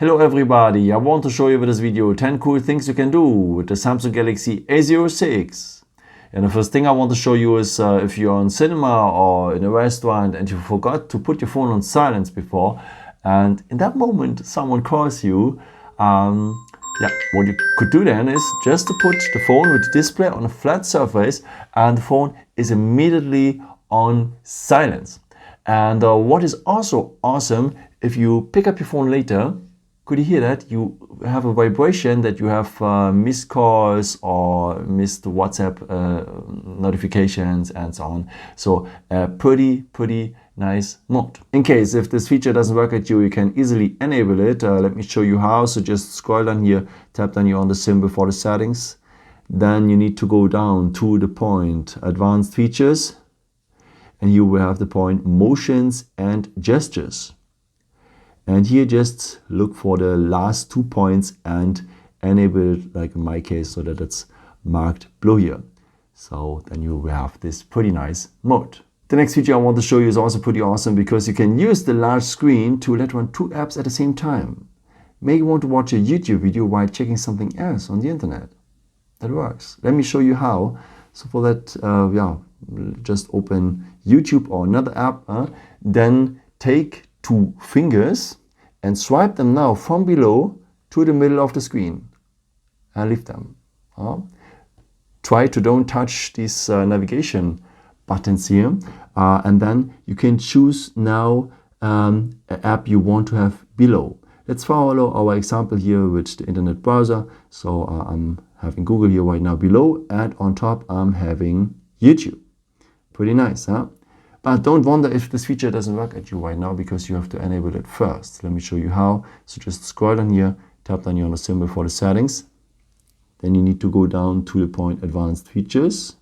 Hello everybody, I want to show you with this video 10 cool things you can do with the Samsung Galaxy A06. And the first thing I want to show you is if you're on cinema or in a restaurant and you forgot to put your phone on silence before, and in that moment someone calls you, what you could do then is just to put the phone with the display on a flat surface and the phone is immediately on silence. And what is also awesome, if you pick up your phone later, could you hear that? You have a vibration that you have missed calls or missed WhatsApp notifications and so on. So pretty nice mode. In case if this feature doesn't work at you, you can easily enable it. Let me show you how. So just scroll down here, tap down here on the symbol for the settings. Then you need to go down to the point advanced features and you will have the point motions and gestures. And here just look for the last 2 points and enable it, like in my case, so that it's marked blue here. So then you will have this pretty nice mode. The next feature I want to show you is also pretty awesome because you can use the large screen to let run 2 apps at the same time. Maybe you want to watch a YouTube video while checking something else on the internet. That works. Let me show you how. So for that, just open YouTube or another app, then take 2 fingers and swipe them now from below to the middle of the screen and leave them. Try to don't touch these navigation buttons here, and then you can choose now an app you want to have below. Let's follow our example here with the internet browser. So I'm having Google here right now below, and on top I'm having YouTube. Pretty nice, huh? But don't wonder if this feature doesn't work at you right now because you have to enable it first. Let me show you how. So just scroll down here, tap down here on the symbol for the settings. Then you need to go down to the point advanced features.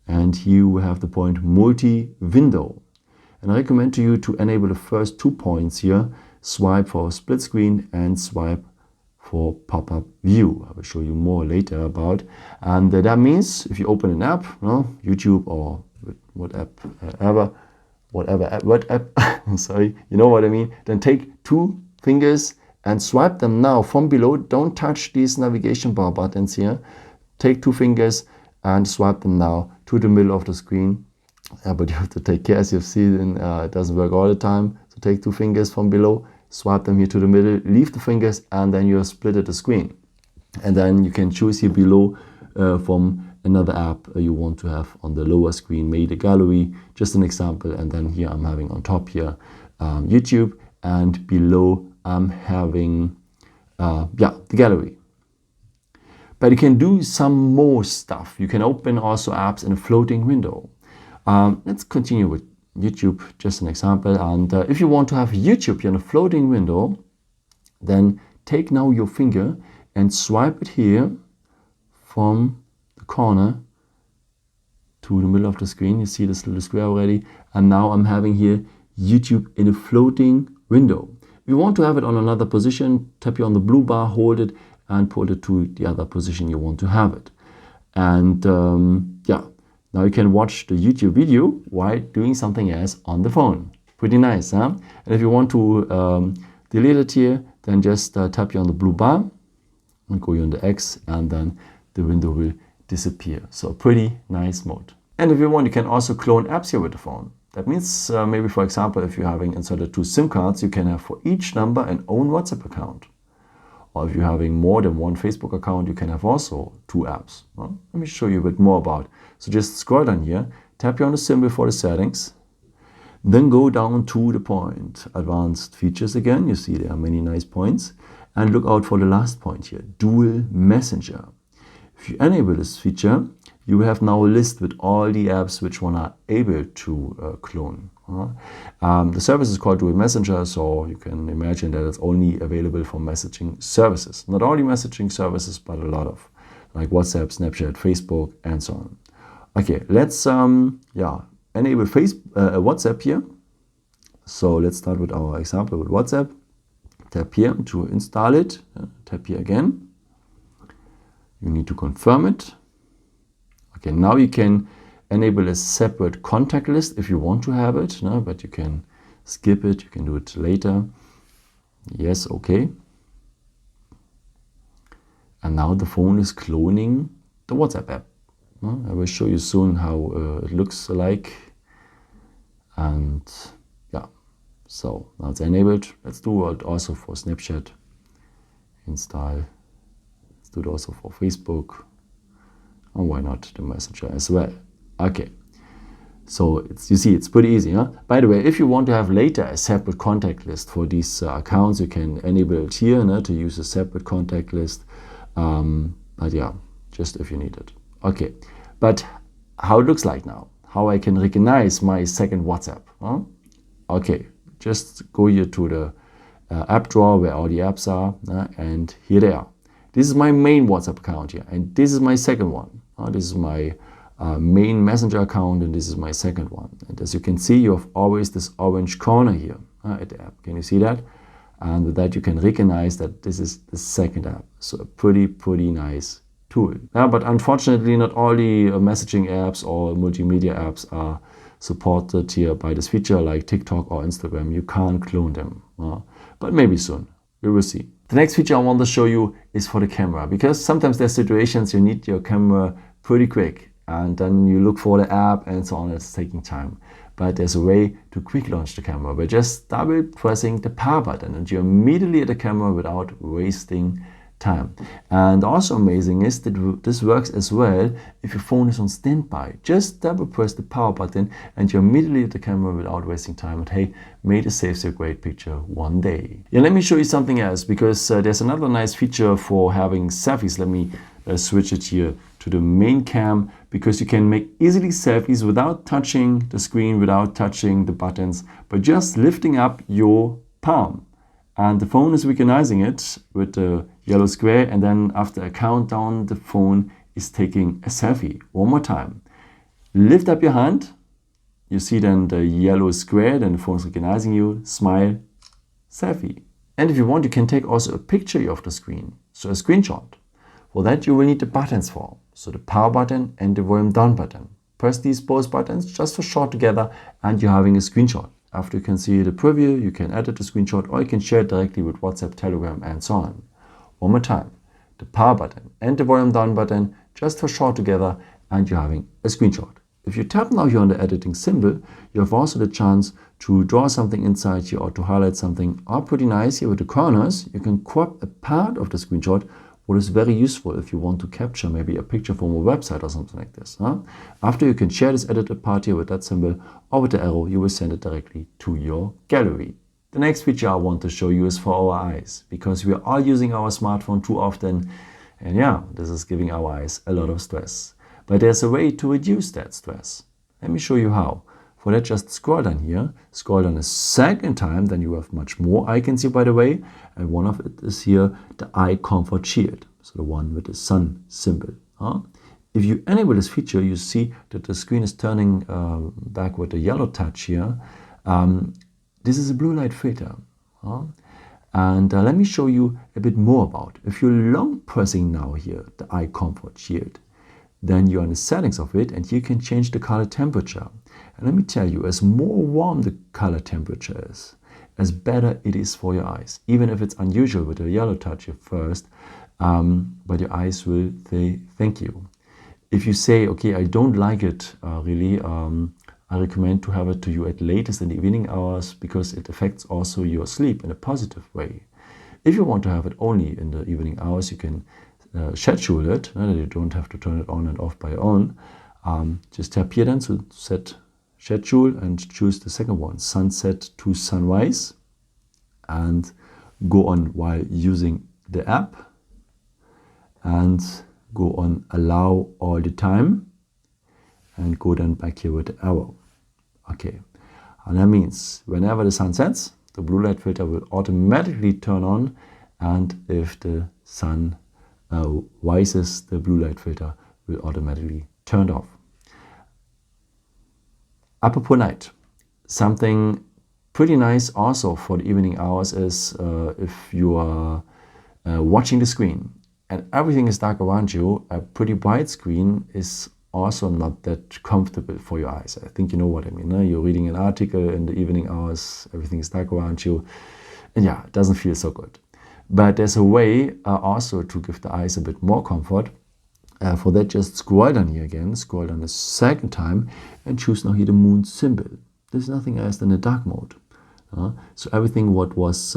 And here we have the point multi-window. And I recommend to you to enable the first 2 points here. Swipe for split screen and swipe for pop-up view. I will show you more later about. And that means if you open an app, YouTube or what app, sorry, you know what I mean, then take 2 fingers and swipe them now from below. Don't touch these navigation bar buttons here. Take 2 fingers and swipe them now to the middle of the screen. But you have to take care, as you've seen, it doesn't work all the time. So take 2 fingers from below, swipe them here to the middle, leave the fingers, and then you have split the screen. And then you can choose here below from another app you want to have on the lower screen, maybe the gallery, just an example. And then here I'm having on top here YouTube, and below I'm having the gallery. But you can do some more stuff. You can open also apps in a floating window. Let's continue with YouTube, just an example. And if you want to have YouTube here in a floating window, then take now your finger and swipe it here from the corner to the middle of the screen. You see this little square already. And now I'm having here YouTube in a floating window. If you want to have it on another position, tap here on the blue bar, hold it, and pull it to the other position you want to have it. And now you can watch the YouTube video while doing something else on the phone. Pretty nice, huh? And if you want to delete it here, then just tap here on the blue bar and go here on the X, and then the window will disappear. So pretty nice mode. And if you want, you can also clone apps here with the phone. That means maybe, for example, if you're having inserted 2 SIM cards, you can have for each number an own WhatsApp account. Or if you're having more than 1 Facebook account, you can have also 2 apps. Well, let me show you a bit more about. So just scroll down here, tap here on the symbol for the settings, then go down to the point advanced features again. You see there are many nice points, and look out for the last point here, dual messenger. If you enable this feature, you have now a list with all the apps which one are able to clone. The service is called Dual Messenger, so you can imagine that it's only available for messaging services. Not only messaging services, but a lot of, like WhatsApp, Snapchat, Facebook, and so on. Okay, let's enable WhatsApp here. So let's start with our example with WhatsApp. Tap here to install it. Tap here again. You need to confirm it. Okay, now you can enable a separate contact list if you want to have it, but you can skip it, you can do it later. Yes, okay. And now the phone is cloning the WhatsApp app. I will show you soon how it looks like. And yeah, so now it's enabled. Let's do it also for Snapchat. Install. Let's do it also for Facebook. And why not the Messenger as well? Okay. So you see, it's pretty easy. Huh? By the way, if you want to have later a separate contact list for these accounts, you can enable it here to use a separate contact list. But yeah, just if you need it. Okay, but how it looks like now, how I can recognize my second WhatsApp. Huh? Okay, just go here to the app drawer where all the apps are, and here they are. This is my main WhatsApp account here, and this is my second one. This is my main Messenger account, and this is my second one. And as you can see, you have always this orange corner here at the app. Can you see that? And with that, you can recognize that this is the second app. So a pretty nice tool. But unfortunately, not all the messaging apps or multimedia apps are supported here by this feature, like TikTok or Instagram. You can't clone them, but maybe soon. We will see. The next feature I want to show you is for the camera, because sometimes there's situations you need your camera pretty quick, and then you look for the app and so on. It's taking time. But there's a way to quick launch the camera by just double pressing the power button, and you're immediately at the camera without wasting time. And also amazing is that this works as well if your phone is on standby. Just double press the power button and you're immediately at the camera without wasting time. And hey, may this saves you a great picture one day. Yeah, let me show you something else, because there's another nice feature for having selfies. Let me switch it here to the main cam, because you can make easily selfies without touching the screen, without touching the buttons, but just lifting up your palm. And the phone is recognizing it with the yellow square, and then after a countdown, the phone is taking a selfie. One more time. Lift up your hand. You see then the yellow square, then the phone is recognizing you. Smile, selfie. And if you want, you can take also a picture of the screen, so a screenshot. For that, you will need the buttons for. So the power button and the volume down button. Press these both buttons just for short together, and you're having a screenshot. After you can see the preview, you can edit the screenshot, or you can share it directly with WhatsApp, Telegram, and so on. One more time. The power button and the volume down button just for short together, and you're having a screenshot. If you tap now here on the editing symbol, you have also the chance to draw something inside here or to highlight something. Or pretty nice here with the corners, you can crop a part of the screenshot, what is very useful if you want to capture maybe a picture from a website or something like this. After, you can share this edited part here with that symbol, or with the arrow, you will send it directly to your gallery. The next feature I want to show you is for our eyes, because we are all using our smartphone too often, and yeah, this is giving our eyes a lot of stress. But there's a way to reduce that stress. Let me show you how. For that, just scroll down here, scroll down a second time, then you have much more icons here, by the way, and one of it is here, the eye comfort shield, so the one with the sun symbol. If you enable this feature, you see that the screen is turning back with the yellow touch here. This is a blue light filter. And let me show you a bit more about it. If you're long pressing now here, the eye comfort shield, then you're in the settings of it, and you can change the color temperature. And let me tell you, as more warm the color temperature is, as better it is for your eyes. Even if it's unusual with the yellow touch at first, but your eyes will say thank you. If you say, okay, I don't like it really, I recommend to have it to you at latest in the evening hours, because it affects also your sleep in a positive way. If you want to have it only in the evening hours, you can schedule it, that you don't have to turn it on and off by your own. Just tap here then to set schedule and choose the second one, sunset to sunrise, and go on while using the app, and go on allow all the time, and go then back here with the arrow. Okay, and that means whenever the sun sets, the blue light filter will automatically turn on, and if the sun rises, the blue light filter will automatically turn off. Apropos night, something pretty nice also for the evening hours is if you are watching the screen and everything is dark around you, a pretty bright screen is also not that comfortable for your eyes. I think you know what I mean. You're reading an article in the evening hours, everything is dark around you. And yeah, it doesn't feel so good. But there's a way also to give the eyes a bit more comfort. For that, just scroll down here again, scroll down a second time, and choose now here the moon symbol. This is nothing else than a dark mode. So everything what was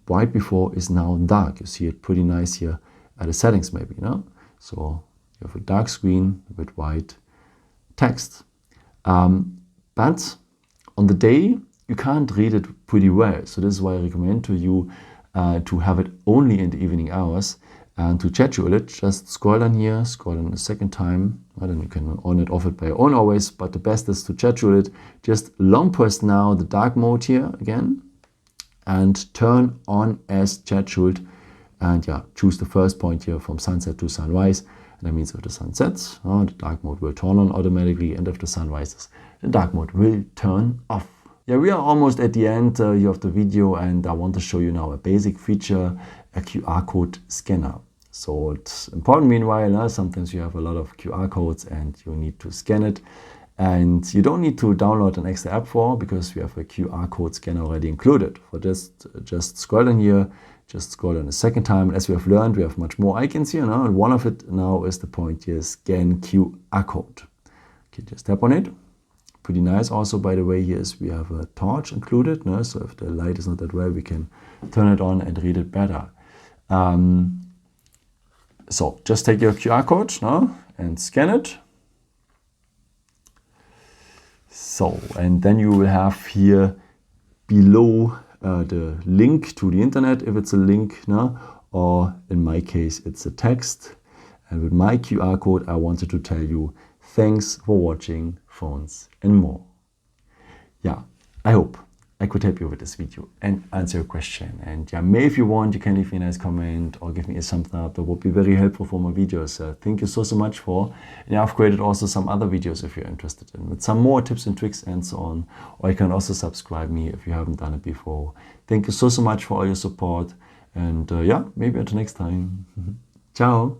white before is now dark. You see it pretty nice here at the settings maybe, So you have a dark screen with white text. But on the day, you can't read it pretty well. So this is why I recommend to you to have it only in the evening hours. And to schedule it, just scroll down here, scroll down a second time. Then you can on it, off it by your own always, but the best is to schedule it. Just long press now the dark mode here again and turn on as scheduled. And yeah, choose the first point here from sunset to sunrise. And that means if the sun sets, the dark mode will turn on automatically, and if the sun rises, the dark mode will turn off. Yeah, we are almost at the end here of the video, and I want to show you now a basic feature, a QR code scanner. So it's important meanwhile, sometimes you have a lot of QR codes and you need to scan it. And you don't need to download an extra app for, because we have a QR code scanner already included. For this, just scroll down here, just scroll down a second time. And as we have learned, we have much more icons here now. And one of it now is the point here, scan QR code. Okay, just tap on it. Pretty nice also, by the way, here is we have a torch included. So if the light is not that well, we can turn it on and read it better. So just take your QR code and scan it. So, and then you will have here below the link to the internet, if it's a link, or in my case, it's a text. And with my QR code, I wanted to tell you, thanks for watching Phones and More. Yeah, I hope I could help you with this video and answer your question. And yeah, maybe if you want, you can leave me a nice comment or give me a thumbs up. That would be very helpful for my videos. Thank you so much for. And I've created also some other videos if you're interested in, with some more tips and tricks and so on. Or you can also subscribe me if you haven't done it before. Thank you so much for all your support. And yeah, maybe until next time. Ciao.